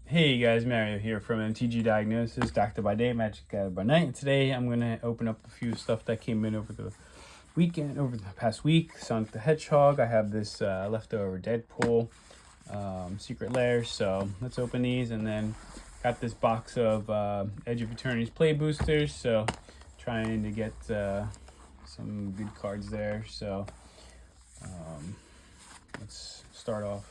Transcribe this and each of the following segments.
Hey guys, Mario here from MTG Diagnosis, Doctor by Day, Magic by Night. And today I'm going to open up a few stuff that came in over the past week. Sonic the Hedgehog. I have this leftover Deadpool secret lairs. So let's open these, and then got this box of Edge of Eternities play boosters. So trying to get some good cards there. So let's start off.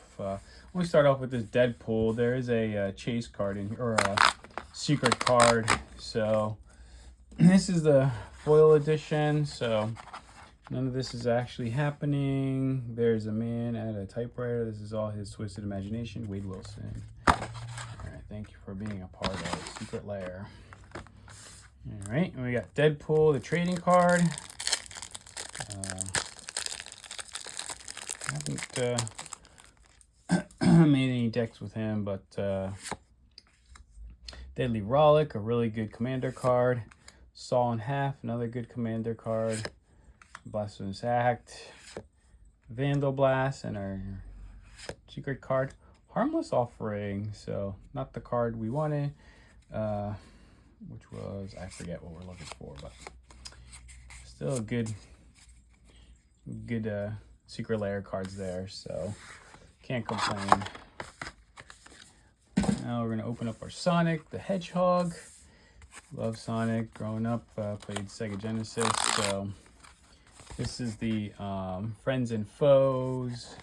We start off with this Deadpool. There is a chase card in here, or a secret card. So this is the foil edition. So none of this is actually happening. There's a man at a typewriter. This is all his twisted imagination. Wade Wilson. All right, thank you for being a part of Secret Lair. All right, and we got Deadpool, the trading card. I haven't made any decks with him, but Deadly Rollick, a really good commander card. Saw in Half, another good commander card. Blasphemous Act, Vandal Blast, and our secret card, Harmless Offering. So not the card we wanted, which was, I forget what we're looking for, but still a good secret lair cards there. So can't complain. Now we're going to open up our Sonic the Hedgehog. Love Sonic. Growing up, played Sega Genesis. So this is the Friends and Foes.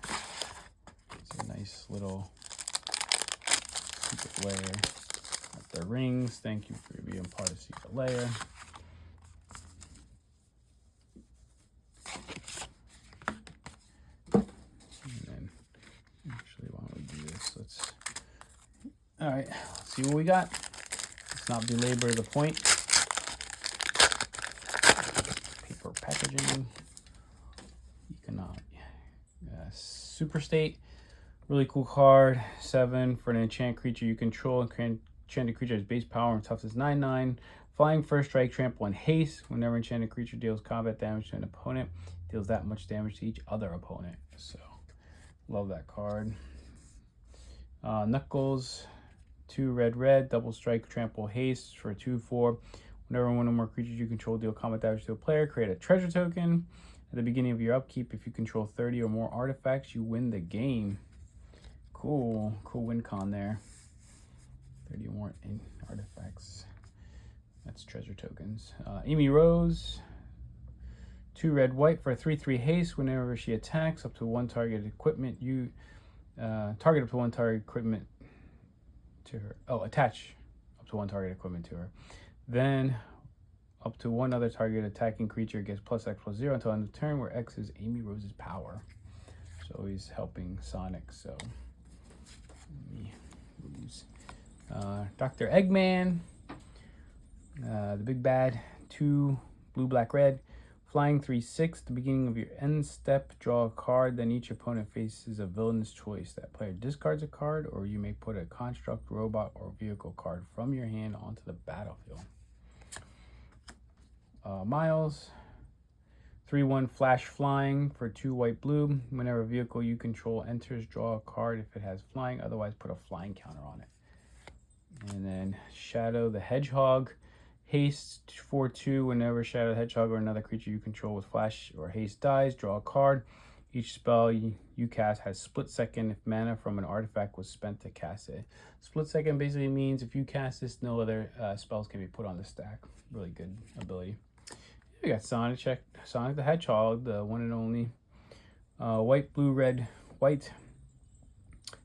It's a nice little secret lair. Got the rings. Thank you for being part of Secret Lair. All right, let's see what we got. Let's not belabor the point. Paper packaging. Super State. Really cool card. 7 for an enchant creature you control. Enchanted creature has base power and toughness 9/9. Flying, first strike, trample, and haste. Whenever enchanted creature deals combat damage to an opponent, deals that much damage to each other opponent. So, love that card. Knuckles. 2 red, double strike, trample, haste for 2/4. Whenever one or more creatures you control deal combat damage to a player, create a treasure token. At the beginning of your upkeep, if you control 30 or more artifacts, you win the game. Cool win con there. 30 or more artifacts. That's treasure tokens. Amy Rose. 2 red, for a 3/3 haste. Whenever she attacks, up to one target equipment target up to one target equipment to her. Attach up to one target equipment to her. Then up to one other target attacking creature gets +X/+0 until end of turn, where X is Amy Rose's power. So he's helping Sonic. So let me lose. Dr. Eggman, the big bad. 2 blue, black, red. Flying 3/6, the beginning of your end step, draw a card, then each opponent faces a villainous choice. That player discards a card, or you may put a construct, robot, or vehicle card from your hand onto the battlefield. Miles, 3/1 flash flying for 2 white, blue. Whenever a vehicle you control enters, draw a card if it has flying, otherwise put a flying counter on it. And then Shadow the Hedgehog. Haste 4/2. Whenever Shadow the Hedgehog or another creature you control with flash or haste dies, draw a card. Each spell you cast has split second if mana from an artifact was spent to cast it. Split second basically means if you cast this, no other spells can be put on the stack. Really good ability. We got Sonic the Hedgehog, the one and only. White, blue, red, white.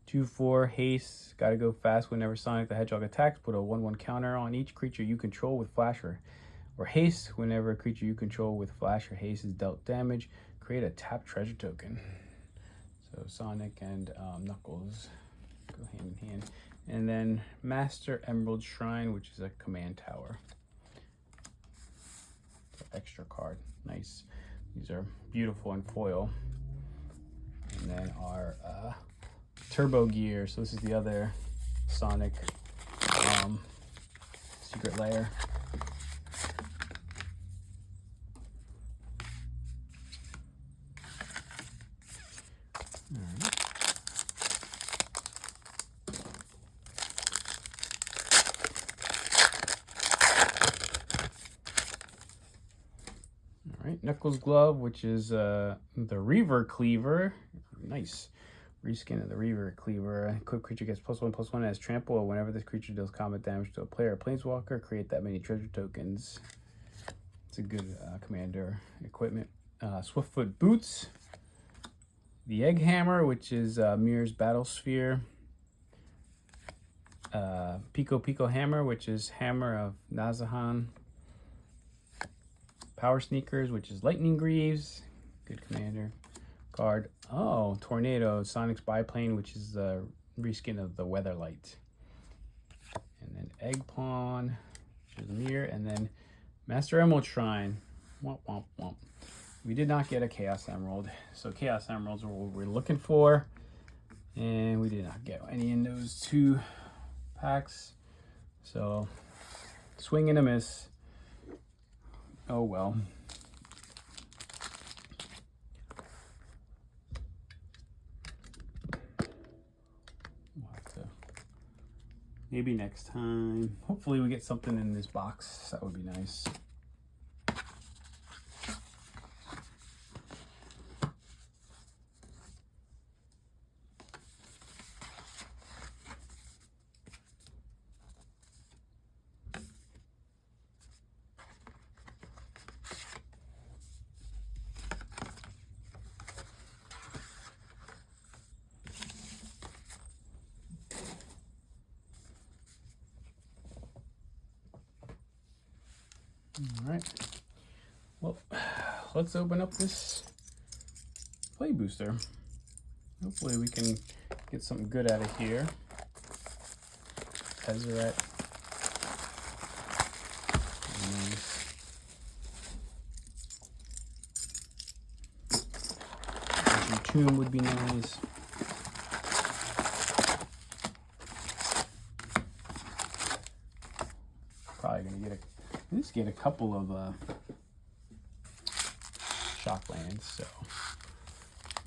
2/4 haste. Gotta go fast. Whenever Sonic the Hedgehog attacks, put a 1/1 counter on each creature you control with flash or haste. Whenever a creature you control with flash or haste is dealt damage, create a tapped treasure token. So Sonic and Knuckles go hand in hand. And then Master Emerald Shrine, which is a command tower. Extra card. Nice. These are beautiful in foil. And then our Turbo Gear. So this is the other Sonic secret lair. All right. Knuckles Glove, which is the Reaver Cleaver. Nice. Reskin of the Reaver Cleaver. Equipped creature gets +1/+1 as trample. Whenever this creature deals combat damage to a player or planeswalker, create that many treasure tokens. It's a good commander equipment. Swiftfoot Boots. The Egg Hammer, which is Mirror's Battle Sphere. Pico Hammer, which is Hammer of Nazahan. Power Sneakers, which is Lightning Greaves. Good commander card. Oh, Tornado, Sonic's Biplane, which is the reskin of the Weatherlight. And then Egg Pawn, which is Mirror. And then Master Emerald Shrine. Womp, womp, womp. We did not get a Chaos Emerald. So Chaos Emeralds are what we're looking for. And we did not get any in those 2 packs. So swing and a miss. Oh well. We'll have to, maybe next time. Hopefully we get something in this box. That would be nice. All right, well, let's open up this play booster. Hopefully we can get something good out of here. Tezzeret. Nice. Tomb would be nice. Probably gonna get let's get a couple of shock lands. So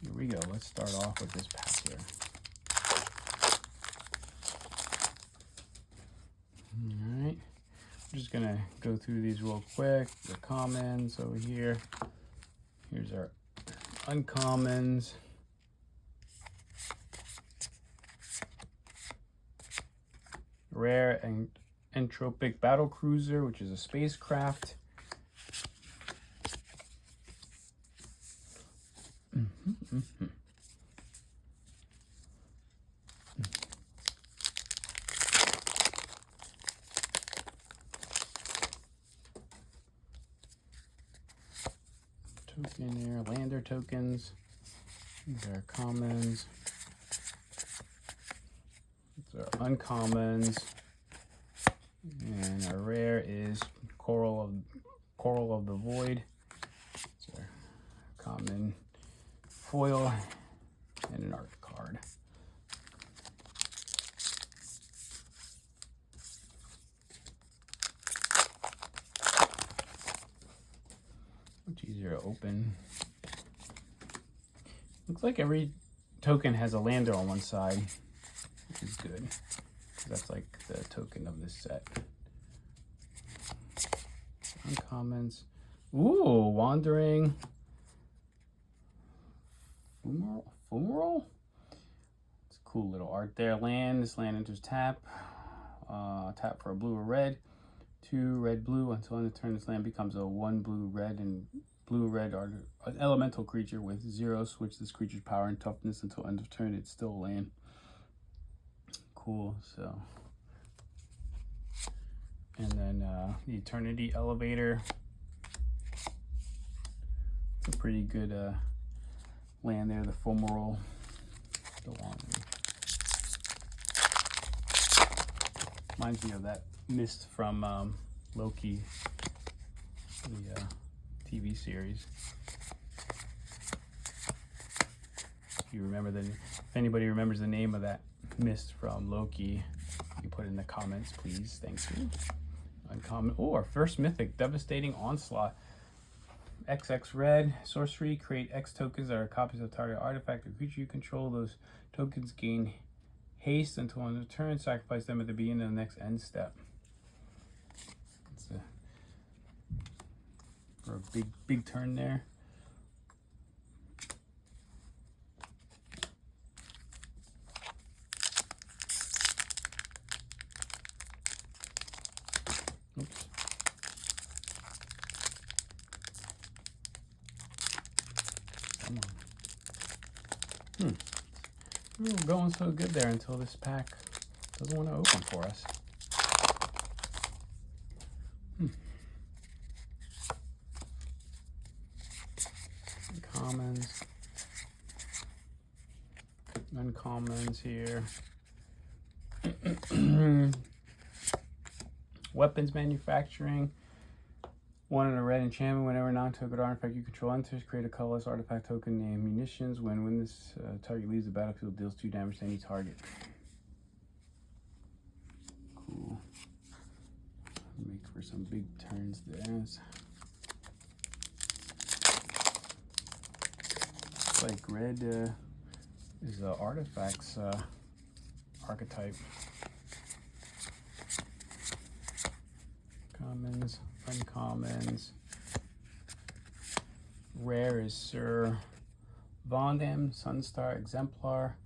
here we go. Let's start off with this pack here. All right, I'm just gonna go through these real quick. The commons over here. Here's our uncommons. Rare and Entropic Battle Cruiser, which is a spacecraft. Token here, lander tokens. These are commons. These are uncommons. And our rare is Coral of the Void. It's our common foil and an art card. Much easier to open. Looks like every token has a lander on one side, which is good. That's like the token of this set. Uncommons. Ooh, Wandering Fumarole? It's cool little art there. Land. This land enters tap. Tap for a blue or red. 2 red blue. Until end of turn, this land becomes a 1 blue red and blue red are an elemental creature with 0. Switch this creature's power and toughness until end of turn. It's still land. Cool. So, and then the Eternity Elevator. It's a pretty good land there. The Fumarole. Reminds me of that mist from Loki, the TV series. If you remember if anybody remembers the name of that mist from Loki, you can put it in the comments, please. Thank you. Uncommon. Oh, our first mythic, Devastating Onslaught. XX red, sorcery, create X tokens that are copies of target artifact or creature you control. Those tokens gain haste until end of turn. Sacrifice them at the beginning of the next end step. It's a for a big turn there. Oops. Come on. We were going so good there until this pack doesn't want to open for us. Commons. Uncommons here. Weapons manufacturing. 1 in a red enchantment. Whenever non-token artifact you control enters, create a colorless artifact token named munitions. When this target leaves the battlefield, deals 2 damage to any target. Cool. Make for some big turns there. It's like red is artifacts archetype. Commons, uncommons. Rare is Sir Vondam, Sunstar, Exemplar.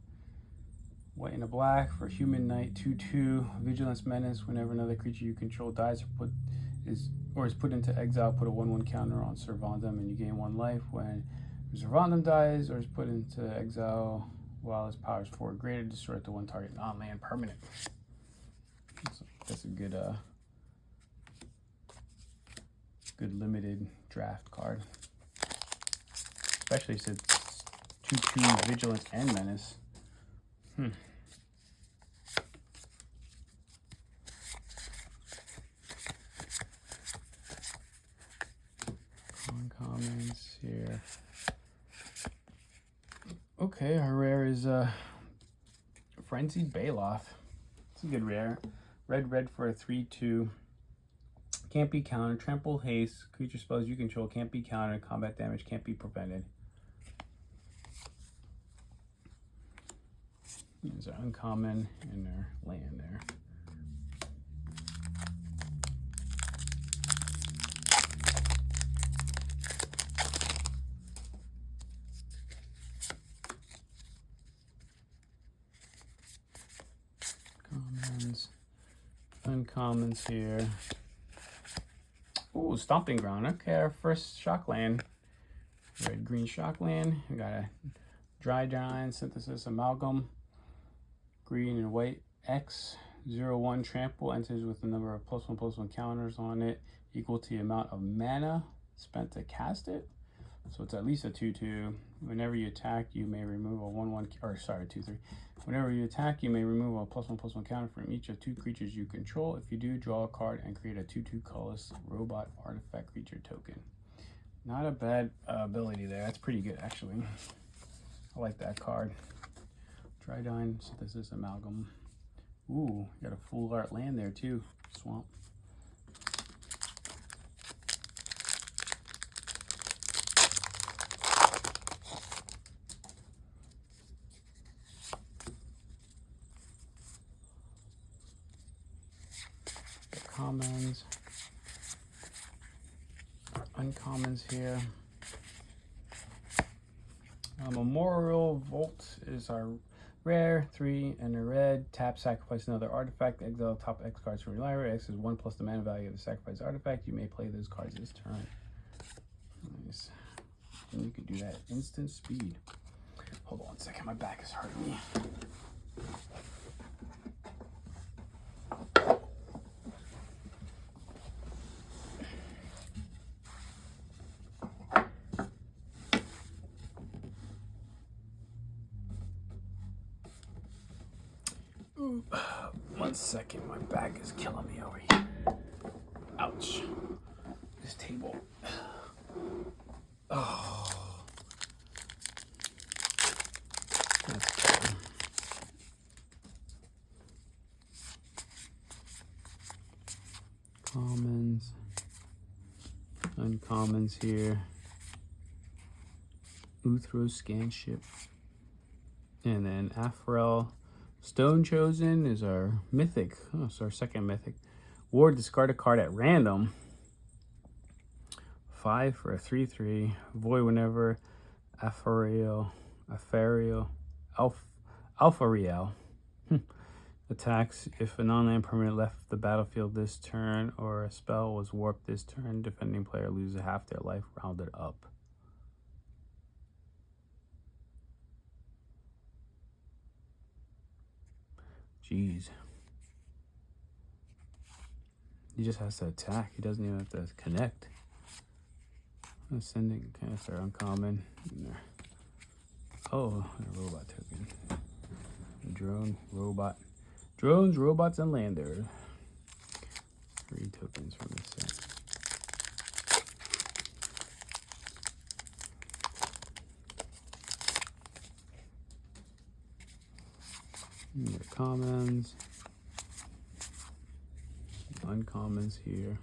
White and a black for Human Knight, 2/2. Vigilance Menace. Whenever another creature you control dies or is put into exile, put a 1/1 counter on Sir Vondam and you gain 1 life. When Sir Vondam dies or is put into exile while his power is 4 or greater, destroy it to 1 target non-land permanent. That's a good good limited draft card. Especially since 2/2 Vigilance and Menace. Uncommons here. Okay, our rare is Frenzied Baloth. It's a good rare. Red for a 3/2. Can't be countered. Trample haste. Creature spells you control can't be countered. Combat damage can't be prevented. There's an uncommon in their land there. Commons, uncommons here. Ooh, Stomping Ground. Okay, our first shock land. Red-green shock land. We got a Dry Giant, Synthesis, Amalgam. Green and white X. 0/1 trample. Enters with a number of +1/+1 counters on it, equal to the amount of mana spent to cast it. So it's at least a 2/2. Whenever you attack, you may remove a 1/1, or sorry, 2/3. Whenever you attack, you may remove a +1/+1 counter from each of 2 creatures you control. If you do, draw a card and create a 2/2 colorless robot artifact creature token. Not a bad ability there. That's pretty good, actually. I like that card. Drydyne, Synthesis, Amalgam. Ooh, got a full art land there too. Swamp. Commons, uncommons here. Memorial Vault is our rare, 3 and a red. Tap, sacrifice another artifact. Exile top X cards from your library. X is 1 plus the mana value of the sacrifice artifact. You may play those cards this turn. Nice. And you can do that instant speed. Hold on a second, my back is hurting me. Ooh, 1 second, my back is killing me over here. Ouch. This table. Oh. That's bad. Commons. Uncommons here. Uthro Scanship. And then Afrel. Stone Chosen is our mythic. Oh, it's our second mythic. Ward, discard a card at random. 5 for a 3/3. Void whenever Alpha Real attacks. If a non-land permanent left the battlefield this turn or a spell was warped this turn, defending player loses half their life rounded up. Jeez. He just has to attack. He doesn't even have to connect. Ascending cancer, uncommon. Oh, a robot token. Drone, robot. Drones, robots, and landers. 3 tokens from this set. Your commons. Uncommons here.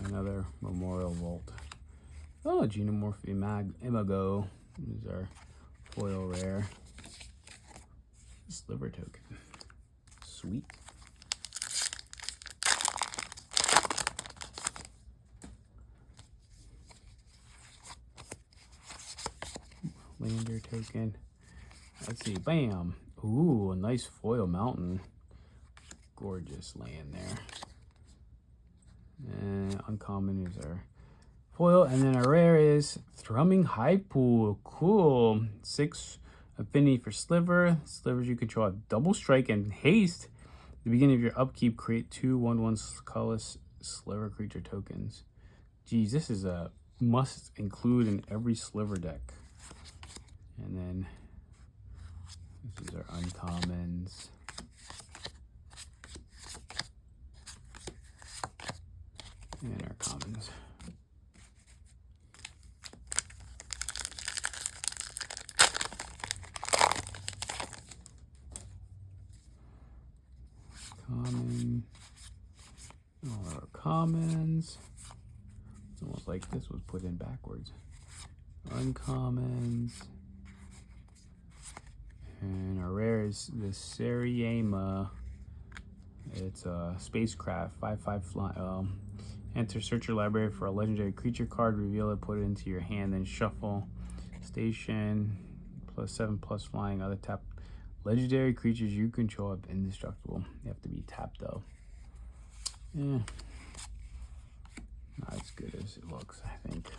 Another Memorial Vault. Oh, Genomorph Imago. These are foil rare. Sliver token. Sweet. Lander token. Let's see. Bam. Ooh, a nice foil mountain. Gorgeous land there. And uncommon is our foil. And then our rare is Thrumming Hypool. Cool. 6 affinity for Sliver. Slivers you control have double strike and haste. At the beginning of your upkeep, create 2 1/1 colorless Sliver creature tokens. Geez, this is a must include in every Sliver deck. And then these are uncommons. And our commons. Common. All our commons. It's almost like this was put in backwards. Uncommons. And our rare is the Seriema. It's a spacecraft, 5/5 fly. Enter search your library for a legendary creature card, reveal it, put it into your hand, then shuffle. Station, +7/+ flying. Other tap legendary creatures you control have indestructible. They have to be tapped though. Yeah. Not as good as it looks, I think.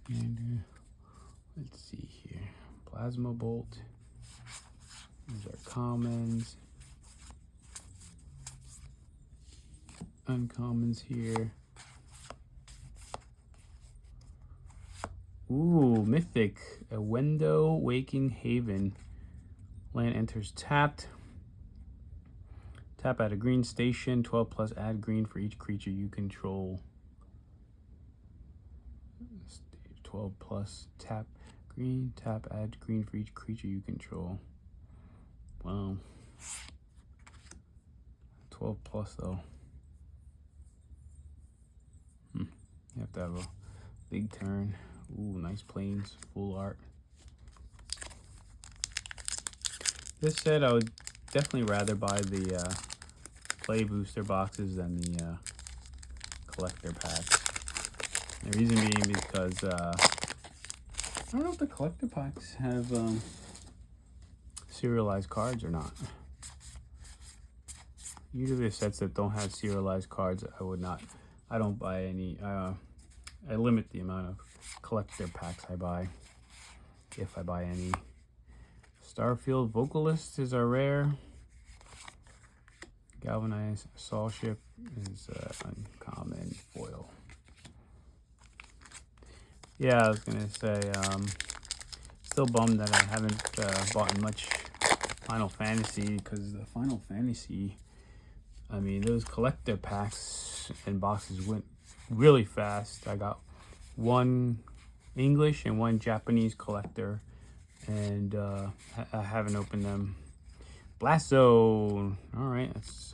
And let's see here. Plasma Bolt. These are commons. Uncommons here. Ooh, Mythic. A Window Waking Haven. Land enters tapped. Tap at a green station. 12+, add green for each creature you control. 12+, tap green, tap, add green for each creature you control. Wow. 12+ though. You have to have a big turn. Ooh, nice planes, full art. This set I would definitely rather buy the play booster boxes than the collector packs. The reason being because I don't know if the collector packs have serialized cards or not. Usually the sets that don't have serialized cards, I don't buy any. I limit the amount of collector packs I buy, if I buy any. Starfield Vocalist is our rare. Galvanized Saw Ship is uncommon foil. Yeah, I was gonna say, still bummed that I haven't bought much Final Fantasy, because the Final Fantasy, I mean, those collector packs and boxes went really fast. I got one English and one Japanese collector, and I haven't opened them. Blast Zone. All right, that's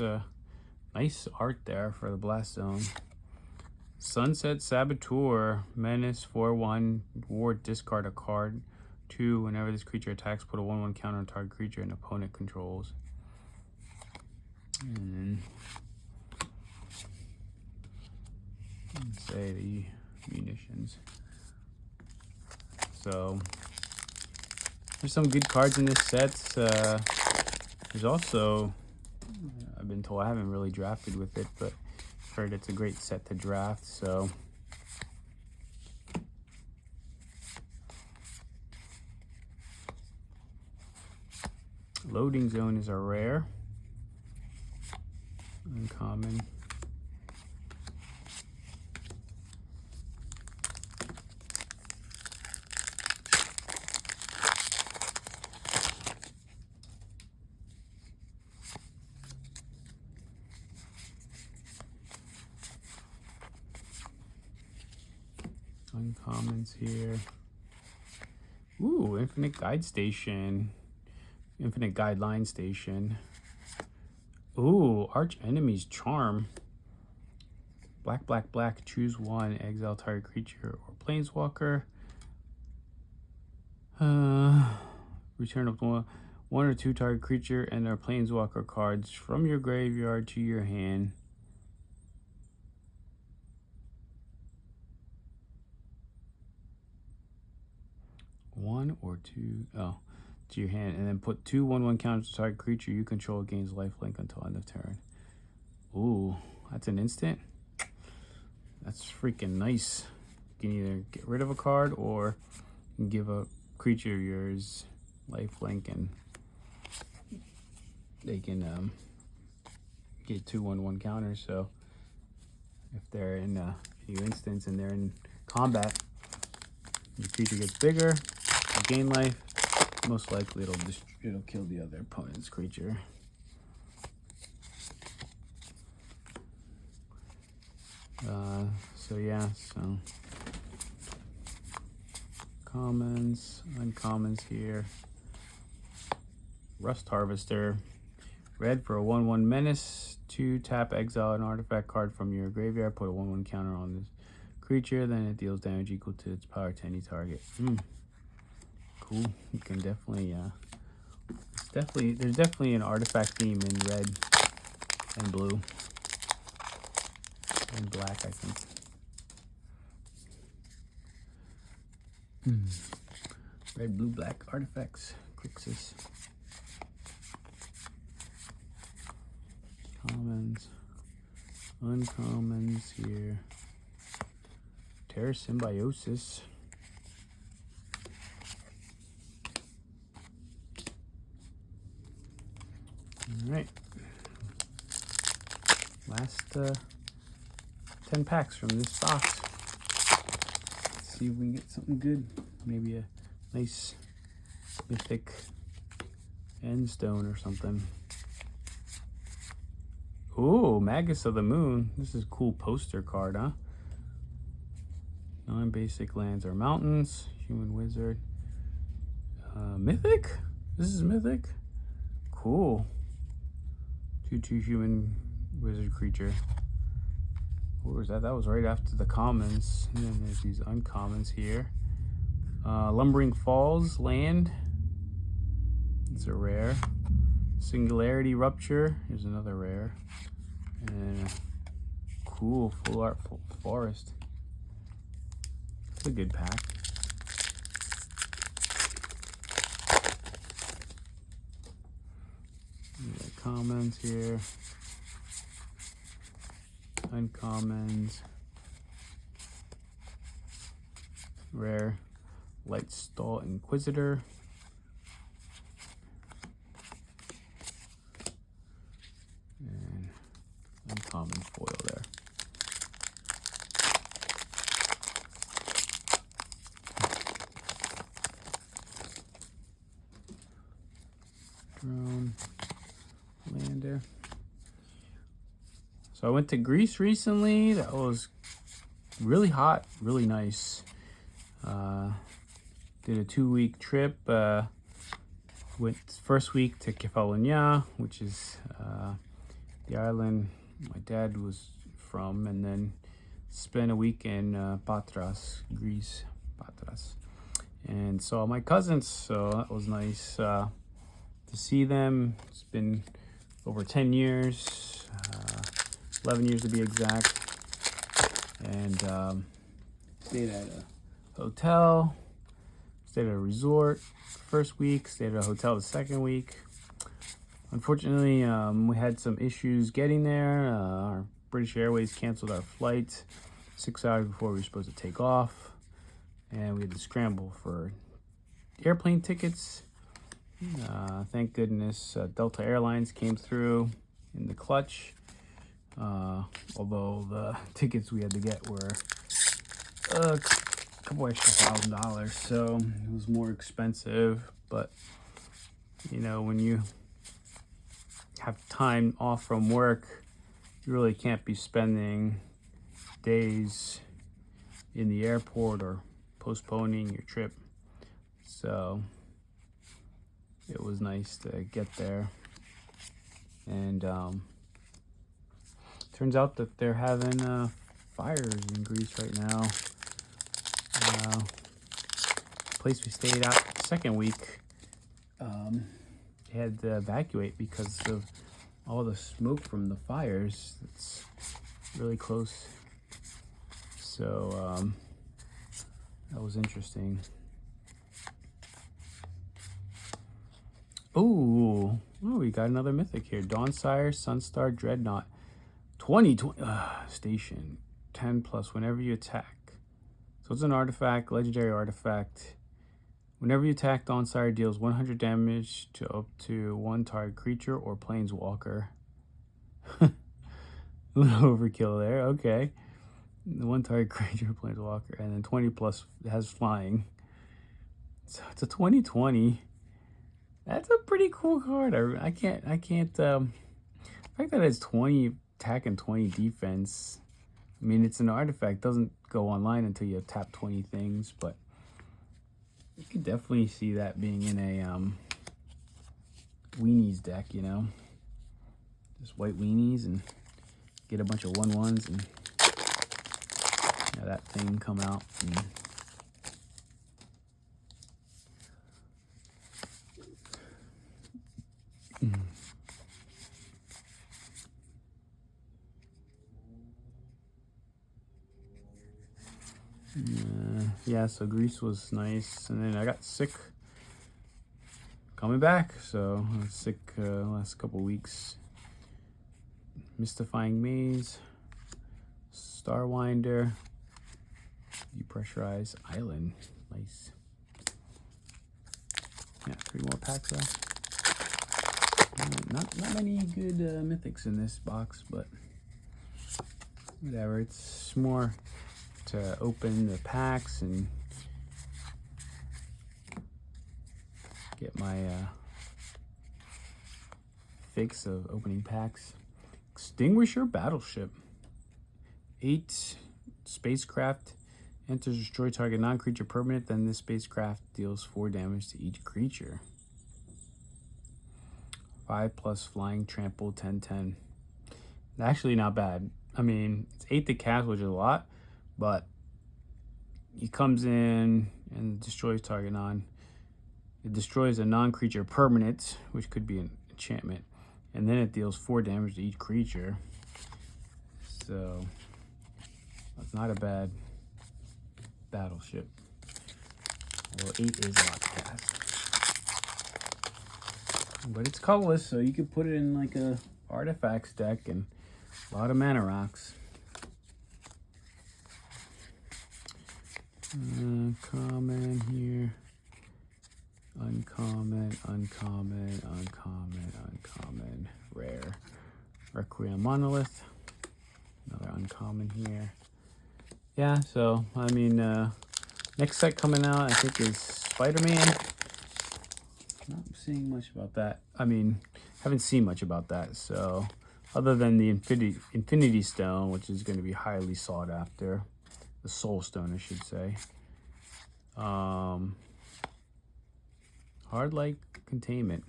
nice art there for the Blast Zone. Sunset Saboteur. Menace 4/1. Ward, discard a card. 2. Whenever this creature attacks, put a 1/1 counter on target creature an opponent controls. And let's say the munitions. So there's some good cards in this set. There's also, I've been told, I haven't really drafted with it, but I've heard it's a great set to draft. So Loading Zone is a rare. Uncommon. Uncommons here. Ooh, Infinite Guide Station. Infinite Guideline Station. Ooh, Arch Enemy's Charm. Black, black, black. Choose 1. Exile target creature or planeswalker. Return up to 1 or 2 target creature and their planeswalker cards from your graveyard to your hand. One or two, to your hand, and then put 2 1/1 counters to target creature you control gains lifelink until end of turn. Ooh, that's an instant. That's freaking nice. You can either get rid of a card or you can give a creature of yours lifelink, and they can get 2 1/1 counters. So if they're in a few instants and they're in combat, your creature gets bigger. Gain life, most likely it'll kill the other opponent's creature. So yeah, so commons, uncommons here. Rust Harvester, red for a 1/1 menace. 2 tap, exile an artifact card from your graveyard, put a 1/1 counter on this creature, then it deals damage equal to its power to any target. Cool. You can definitely there's definitely an artifact theme in red and blue and black, I think. Red, blue, black artifacts. Crixus. Commons, uncommons here. Terra Symbiosis. All right, last 10 packs from this box. Let's see if we can get something good. Maybe a nice mythic end stone or something. Ooh, Magus of the Moon. This is a cool poster card, huh? Non-basic lands or mountains. Human wizard. Mythic? This is mythic? Cool. 2/2 human wizard creature. What was that? That was right after the commons. And then there's these uncommons here. Lumbering Falls land. It's a rare. Singularity Rupture. Here's another rare. And cool full art forest. It's a good pack. Commons here, uncommons, rare, Lightstall Inquisitor, and uncommon foil there. Drone. Lander. So I went to Greece recently. That was really hot, really nice. Did a 2-week trip. Went first week to Kefalonia, which is the island my dad was from, and then spent a week in Patras, Greece, Patras, and saw my cousins. So that was nice to see them. It's been over 10 years, 11 years to be exact, and stayed at a hotel, stayed at a resort first week, stayed at a hotel the second week. Unfortunately, we had some issues getting there. Our British Airways canceled our flight 6 hours before we were supposed to take off, and we had to scramble for airplane tickets. Thank goodness Delta Airlines came through in the clutch, although the tickets we had to get were a couple extra $1,000, so it was more expensive. But you know, when you have time off from work, you really can't be spending days in the airport or postponing your trip. So it was nice to get there. And turns out that they're having fires in Greece right now. Place we stayed out the second week, they had to evacuate because of all the smoke from the fires. It's really close. So that was interesting. Oh, we got another mythic here. Dawnsire, Sunstar, Dreadnought. 2020 station. 10+ whenever you attack. So it's an artifact, legendary artifact. Whenever you attack, Dawnsire deals 100 damage to up to one target creature or planeswalker. A little overkill there. Okay. The one target creature, planeswalker, and then 20+ has flying. So it's a 2020. That's a pretty cool card. I can't. The fact that it's 20 attack and 20 defense. I mean, it's an artifact. Doesn't go online until you tap 20 things, but you could definitely see that being in a weenies deck, you know, just white weenies and get a bunch of 1/1s and that thing come out. Yeah, so Greece was nice, and then I got sick coming back, so I was sick last couple weeks. Mystifying Maze, Starwinder, Depressurized Island, nice. Yeah, 3 more packs left. Not many good mythics in this box, but whatever. It's more to open the packs and get my fix of opening packs. Extinguisher Battleship. 8 spacecraft enters, destroy target non-creature permanent, then this spacecraft deals 4 damage to each creature. 5+ flying, trample, 10/10. Actually not bad. I mean, it's 8 to cast, which is a lot, but he comes in and destroys target non. It destroys a non-creature permanent, which could be an enchantment, and then it deals 4 damage to each creature. So that's not a bad battleship. Well, 8 is a lot to cast, but it's colorless, so you could put it in like a artifacts deck and a lot of mana rocks. Common here. Uncommon, uncommon, uncommon, uncommon, rare. Requiem Monolith. Another uncommon here. Yeah, so, I mean, next set coming out, I think, is Spider-Man. Not seeing much about that. I mean, haven't seen much about that, so, other than the Infinity Stone, which is going to be highly sought after. The Soul Stone, I should say. Hard like containment.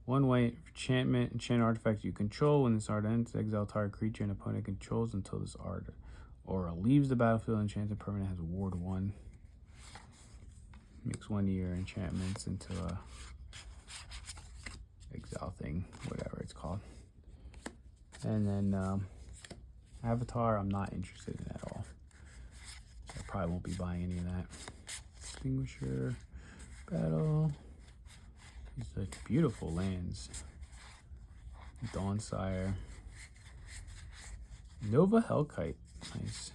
1 white enchantment. Enchant artifact you control. When this art ends, exile target creature an opponent controls until this art aura leaves the battlefield. Enchanted permanent has ward 1. Mix 1 of your enchantments into a exile thing, whatever it's called. And then Avatar, I'm not interested in at all. So I probably won't be buying any of that. Extinguisher, battle. These are beautiful lands. Dawnsire. Nova Hellkite, nice.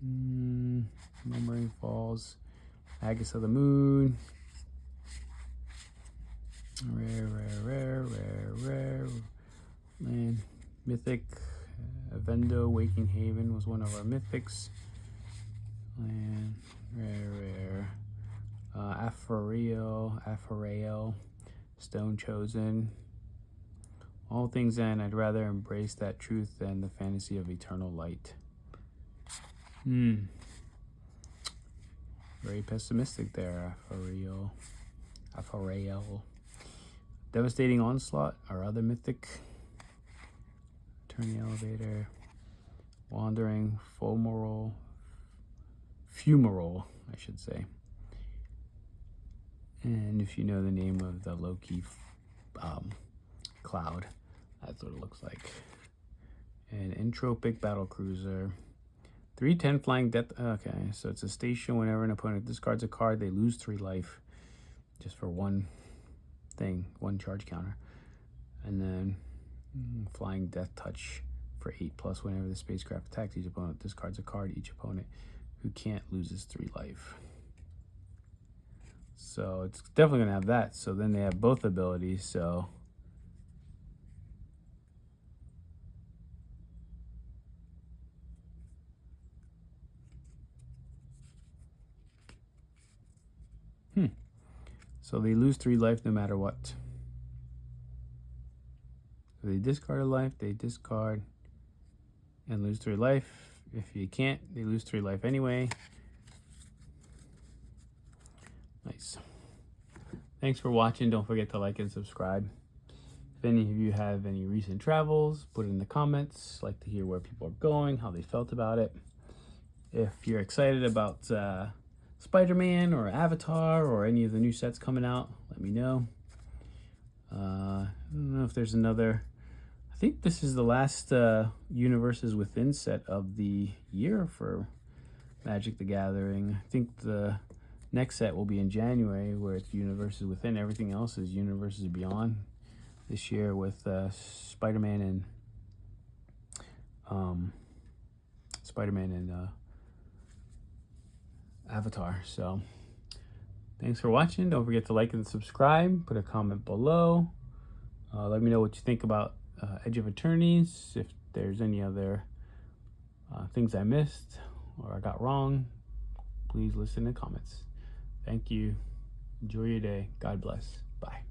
Murmuring Falls. Agus of the Moon. Rare land. Mythic. Avendo, Waking Haven was one of our mythics. Land. Rare. Apharael. Stone Chosen. All things end, I'd rather embrace that truth than the fantasy of eternal light. Very pessimistic there, Apharael. Devastating Onslaught, our other mythic. Turn the Elevator. Wandering Fumarole, I should say. And if you know the name of the Loki cloud, that's what it looks like. An Entropic Battlecruiser. 3/10 flying death. Okay, so it's a station. Whenever an opponent discards a card, they lose 3 life. Just for one thing, 1 charge counter. And then flying death touch for 8+. Whenever the spacecraft attacks each opponent, discards a card. Each opponent who can't loses 3 life. So it's definitely going to have that. So then they have both abilities. So so they lose 3 life no matter what. If they discard a life, they discard and lose 3 life. If you can't, they lose 3 life anyway. Nice. Thanks for watching. Don't forget to like and subscribe. If any of you have any recent travels, put it in the comments. I'd like to hear where people are going, how they felt about it. If you're excited about Spider-Man or Avatar or any of the new sets coming out, let me know. I don't know if there's another. I think this is the last Universes Within set of the year for Magic the Gathering. I think the next set will be in January, where it's Universes Within. Everything else is Universes Beyond this year with Spider-Man and Avatar. So thanks for watching. Don't forget to like and subscribe. Put a comment below. Let me know what you think about Edge of Eternities. If there's any other things I missed or I got wrong, please list in the comments. Thank you. Enjoy your day. God bless. Bye.